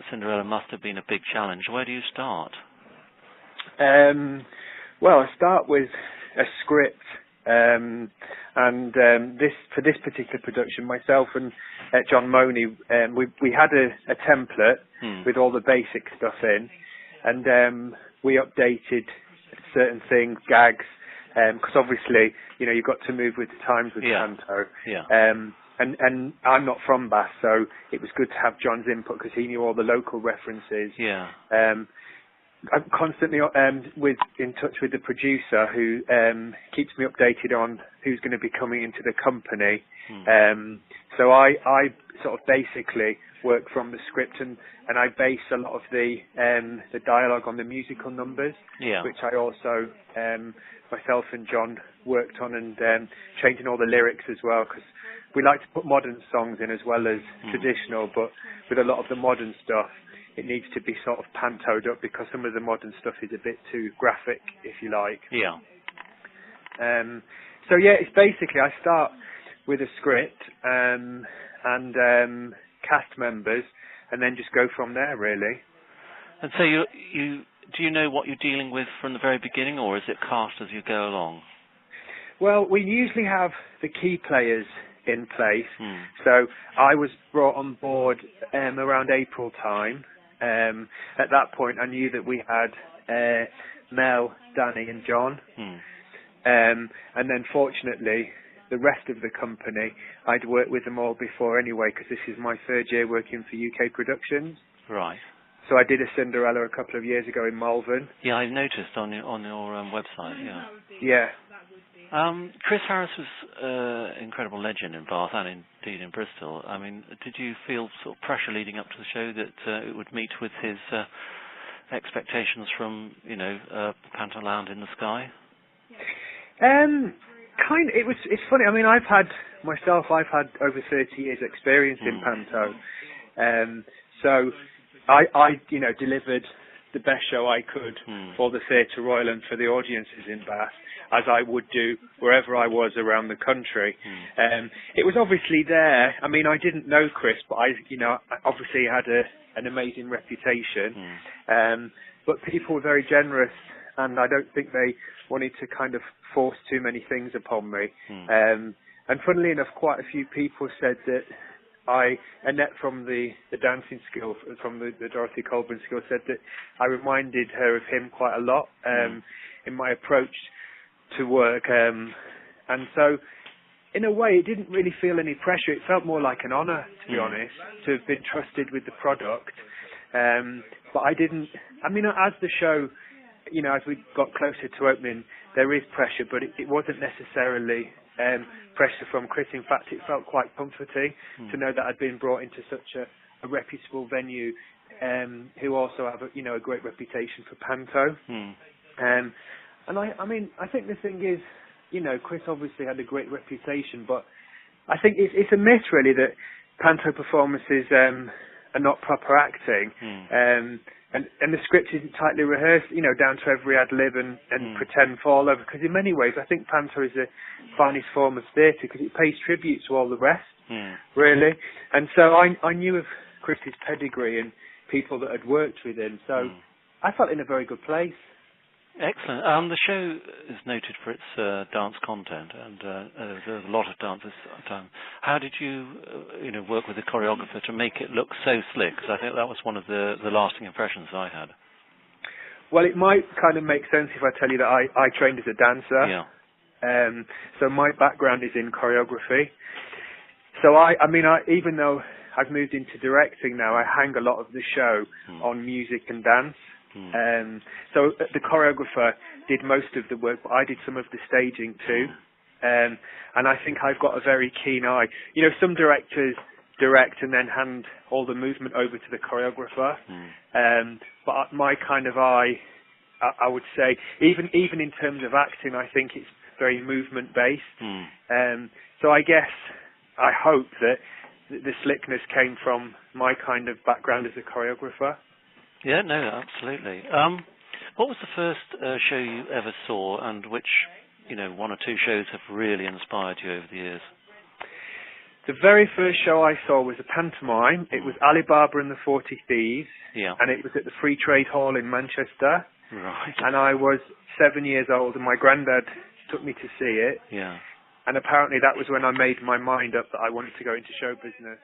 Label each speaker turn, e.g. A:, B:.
A: Cinderella must have been a big challenge. Where do you start?
B: Well, I start with a script, and for this particular production, myself and John Money, we had a template with all the basic stuff in, and we updated certain things, gags, because obviously, you've got to move with the times with panto.
A: Yeah.
B: And I'm not from Bath, so it was good to have John's input because he knew all the local references.
A: Yeah.
B: I'm constantly in touch with the producer who keeps me updated on who's going to be coming into the company. So I sort of basically work from the script and I base a lot of the dialogue on the musical numbers, which I also myself and John worked on, and changing all the lyrics as well, because we like to put modern songs in as well as traditional, but with a lot of the modern stuff it needs to be sort of pantoed up because some of the modern stuff is a bit too graphic, if you like.
A: Yeah.
B: So yeah, it's basically I start with a script and cast members, and then just go from there, really.
A: And so do you know what you're dealing with from the very beginning, or is it cast as you go along?
B: Well, we usually have the key players in place. So I was brought on board around April time. At that point, I knew that we had Mel, Danny, and John. And then, fortunately, the rest of the company, I'd worked with them all before anyway, because this is my third year working for UK Productions.
A: Right.
B: So I did a Cinderella a couple of years ago in Malvern.
A: Yeah, I noticed on your website. Yeah.
B: Yeah.
A: Chris Harris was an incredible legend in Bath and indeed in Bristol. I mean, did you feel sort of pressure leading up to the show that it would meet with his expectations from, Pantoland in the Sky?
B: It's funny. I mean, I've had over 30 years experience in panto. So I delivered the best show I could for the Theatre Royal and for the audiences in Bath, as I would do wherever I was around the country. It was obviously there. I mean, I didn't know Chris, but I obviously had an amazing reputation. But people were very generous, and I don't think they wanted to kind of force too many things upon me. And funnily enough, quite a few people said that Annette from the dancing skill, from the Dorothy Colburn skill, said that I reminded her of him quite a lot in my approach to work. And so, in a way, it didn't really feel any pressure. It felt more like an honour, to be honest, to have been trusted with the product. But I didn't, as the show, as we got closer to opening, there is pressure, but it wasn't necessarily pressure from Chris. In fact, it felt quite comforting to know that I'd been brought into such a reputable venue, who also have a great reputation for panto. And I think the thing is, Chris obviously had a great reputation, but I think it's a myth really that panto performances are not proper acting. And the script isn't tightly rehearsed, down to every ad lib and pretend fall over. Because in many ways, I think panto is the finest form of theatre because it pays tribute to all the rest, really. And so I knew of Chris's pedigree and people that had worked with him. So I felt in a very good place.
A: Excellent. The show is noted for its dance content, and there's a lot of dance this time. How did you, work with the choreographer to make it look so slick? Because I think that was one of the lasting impressions I had.
B: Well, it might kind of make sense if I tell you that I trained as a dancer.
A: Yeah.
B: So my background is in choreography. So even though I've moved into directing now, I hang a lot of the show on music and dance. So the choreographer did most of the work, but I did some of the staging too. And I think I've got a very keen eye. Some directors direct and then hand all the movement over to the choreographer. But my kind of eye, I would say, even in terms of acting, I think it's very movement based. So I hope that the slickness came from my kind of background as a choreographer.
A: Yeah, no, absolutely. What was the first show you ever saw, and which, one or two shows have really inspired you over the years?
B: The very first show I saw was a pantomime. It was Alibaba and the 40 Thieves, and it was at the Free Trade Hall in Manchester.
A: Right.
B: And I was 7 years old, and my granddad took me to see it.
A: Yeah.
B: And apparently that was when I made my mind up that I wanted to go into show business.